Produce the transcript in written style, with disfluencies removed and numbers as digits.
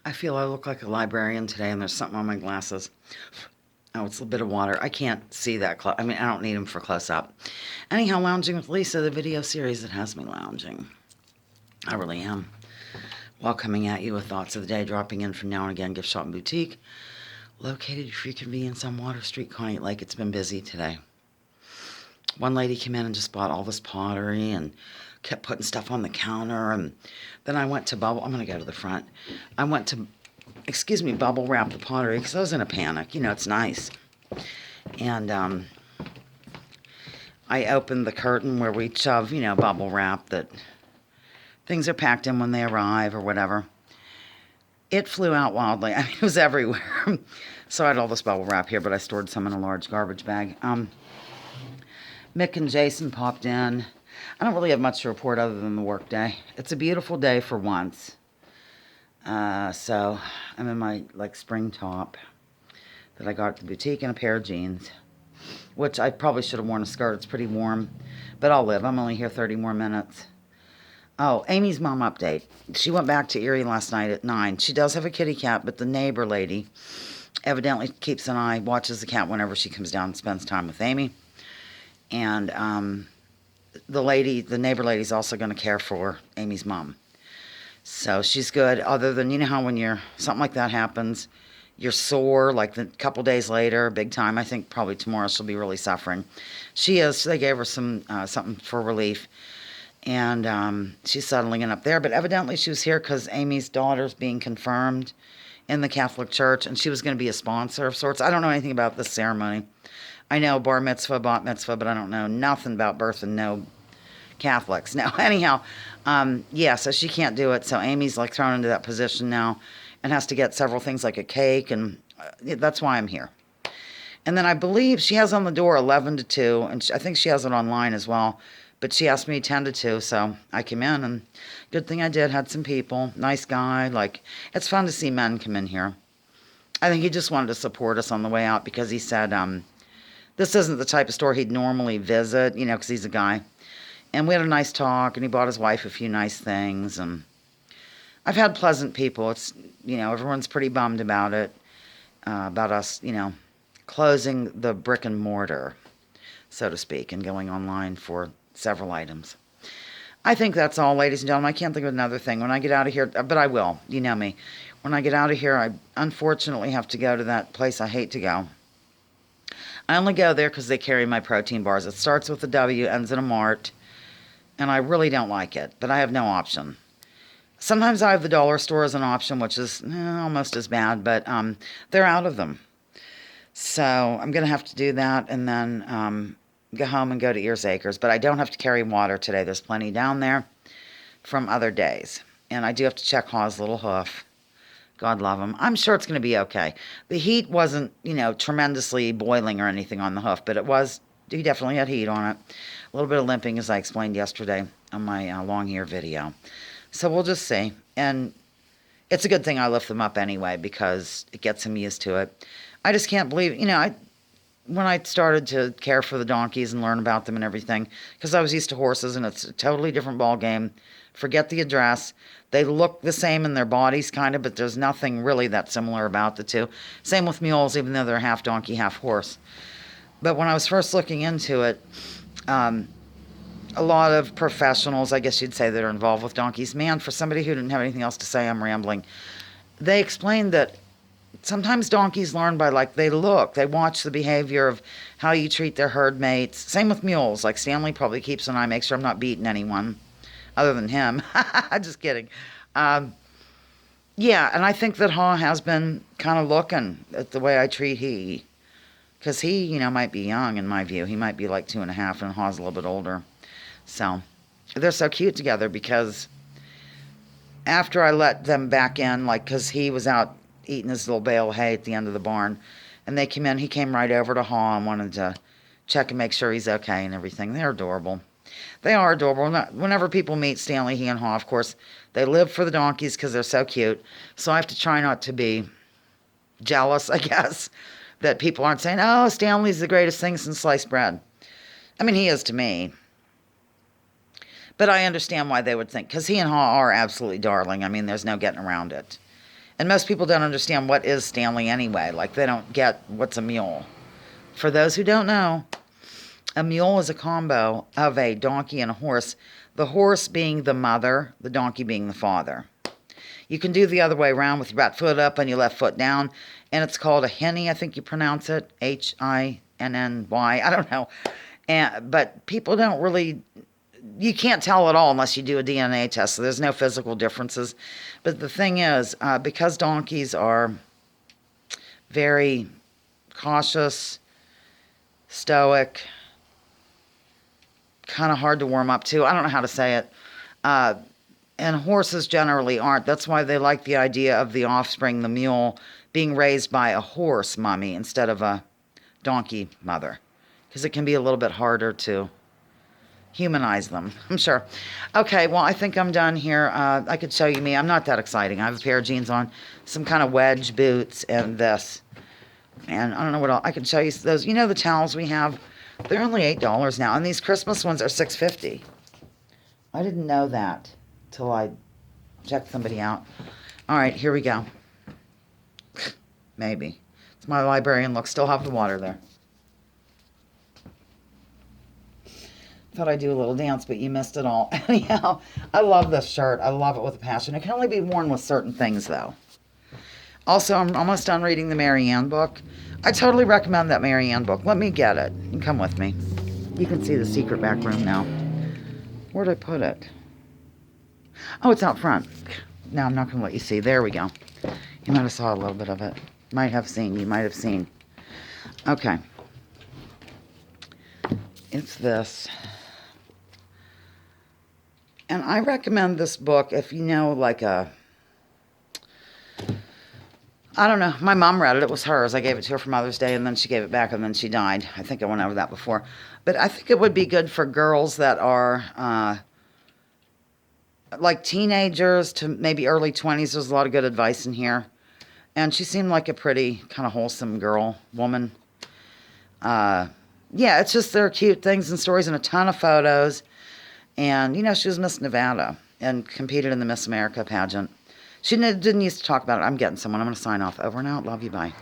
I feel I look like a librarian today, and there's something on my glasses. Oh, it's a bit of water. I can't see that close. I mean, I don't need them for close up. Anyhow, Lounging with Lisa, the video series that has me lounging. I really am. While coming at you with thoughts of the day, dropping in from now and again, gift shop and boutique, located for your convenience on Water Street, Coney Lake. It's been busy today. One lady came in and just bought all this pottery and kept putting stuff on the counter. And then I went to Bubble. I'm going to go to the front. I went to, bubble wrap the pottery because I was in a panic. You know, it's nice. And I opened the curtain where we shove, bubble wrap that things are packed in when they arrive or whatever. It flew out wildly. I mean, it was everywhere. So I had all this bubble wrap here, but I stored some in a large garbage bag. Mick and Jason popped in. I don't really have much to report other than the work day. It's a beautiful day for once. So I'm in my spring top that I got at the boutique and a pair of jeans, which I probably should have worn a skirt. It's pretty warm, but I'll live. I'm only here 30 more minutes. Oh, Amy's mom update. She went back to Erie last night at 9. She does have a kitty cat, but the neighbor lady evidently keeps an eye, watches the cat whenever she comes down and spends time with Amy. And the neighbor lady's also going to care for Amy's mom. So she's good, other than, how when something like that happens, you're sore, like a couple days later, big time. I think probably tomorrow she'll be really suffering. She is. They gave her something for relief, and she's settling in up there. But evidently she was here because Amy's daughter's being confirmed in the Catholic Church, and she was going to be a sponsor of sorts. I don't know anything about this ceremony. I know bar mitzvah, bat mitzvah, but I don't know nothing about birth and no Catholics. Now, anyhow, so she can't do it. So Amy's thrown into that position now and has to get several things like a cake, and that's why I'm here. And then I believe she has on the door 11 to 2, and I think she has it online as well. But she asked me 10 to 2, so I came in, and good thing I did. Had some people. Nice guy. It's fun to see men come in here. I think he just wanted to support us on the way out because he said, this isn't the type of store he'd normally visit, because he's a guy. And we had a nice talk, and he bought his wife a few nice things. And I've had pleasant people. It's, everyone's pretty bummed about it, about us, closing the brick and mortar, so to speak, and going online for several items. I think that's all, ladies and gentlemen. I can't think of another thing. When I get out of here, but I will, you know me. When I get out of here, I unfortunately have to go to that place I hate to go. I only go there because they carry my protein bars. It starts with a W, ends in a Mart, and I really don't like it, but I have no option. Sometimes I have the dollar store as an option, which is almost as bad, but they're out of them. So I'm going to have to do that and then go home and go to Ears Acres. But I don't have to carry water today. There's plenty down there from other days. And I do have to check Haw's little hoof. God love him. I'm sure it's going to be okay. The heat wasn't, tremendously boiling or anything on the hoof, but he definitely had heat on it. A little bit of limping, as I explained yesterday on my long ear video. So we'll just see. And it's a good thing I lift them up anyway because it gets him used to it. I just can't believe, when I started to care for the donkeys and learn about them and everything, because I was used to horses and it's a totally different ball game. Forget the address. They look the same in their bodies, kind of, but there's nothing really that similar about the two. Same with mules, even though they're half donkey, half horse. But when I was first looking into it, a lot of professionals, I guess you'd say, that are involved with donkeys, man, for somebody who didn't have anything else to say, I'm rambling. They explained that sometimes donkeys learn by, they watch the behavior of how you treat their herd mates. Same with mules. Stanley probably keeps an eye, makes sure I'm not beating anyone other than him. Just kidding. And I think that Haw has been kind of looking at the way I treat he. Because he, might be young in my view. He might be 2.5 and Haw's a little bit older. So, they're so cute together because after I let them back in, because he was out eating his little bale of hay at the end of the barn, and they came in, he came right over to Haw and wanted to check and make sure he's okay and everything. They're adorable. They are adorable. Whenever people meet Stanley, he and Haw, of course, they live for the donkeys because they're so cute. So I have to try not to be jealous, I guess, that people aren't saying, oh, Stanley's the greatest thing since sliced bread. I mean, he is to me. But I understand why they would think, because he and Haw are absolutely darling. I mean, there's no getting around it. And most people don't understand what is Stanley anyway. Like, they don't get what's a mule. For those who don't know, a mule is a combo of a donkey and a horse. The horse being the mother, the donkey being the father. You can do the other way around with your right foot up and your left foot down. And it's called a hinny, I think you pronounce it. Hinny. I don't know. But people don't really... You can't tell at all unless you do a DNA test. So there's no physical differences. But the thing is, because donkeys are very cautious, stoic, kind of hard to warm up to. I don't know how to say it. And horses generally aren't. That's why they like the idea of the offspring, the mule, being raised by a horse mommy instead of a donkey mother. Because it can be a little bit harder to humanize them, I'm sure. Okay, well, I think I'm done here. I could show you me. I'm not that exciting. I have a pair of jeans on, some kind of wedge boots, and this. And I don't know what else. I can show you those. You know the towels we have? They're only $8 now. And these Christmas ones are $6.50. I didn't know that till I checked somebody out. All right, here we go. Maybe. It's my librarian look. Still have the water there. Thought I'd do a little dance, but you missed it all. Anyhow, I love this shirt. I love it with a passion. It can only be worn with certain things, though. Also, I'm almost done reading the Mary Ann book. I totally recommend that Mary Ann book. Let me get it. You can come with me. You can see the secret back room now. Where'd I put it? Oh, it's out front. No, I'm not going to let you see. There we go. You might have saw a little bit of it. You might have seen. Okay. It's this. And I recommend this book if you know, like I don't know. My mom read it. It was hers. I gave it to her for Mother's Day, and then she gave it back, and then she died. I think I went over that before. But I think it would be good for girls that are like teenagers to maybe early 20s. There's a lot of good advice in here. And she seemed like a pretty kind of wholesome woman. Yeah, it's just there are cute things and stories and a ton of photos. And, you know, she was Miss Nevada and competed in the Miss America pageant. She didn't used to talk about it. I'm getting someone. I'm going to sign off. Over and out. Love you. Bye.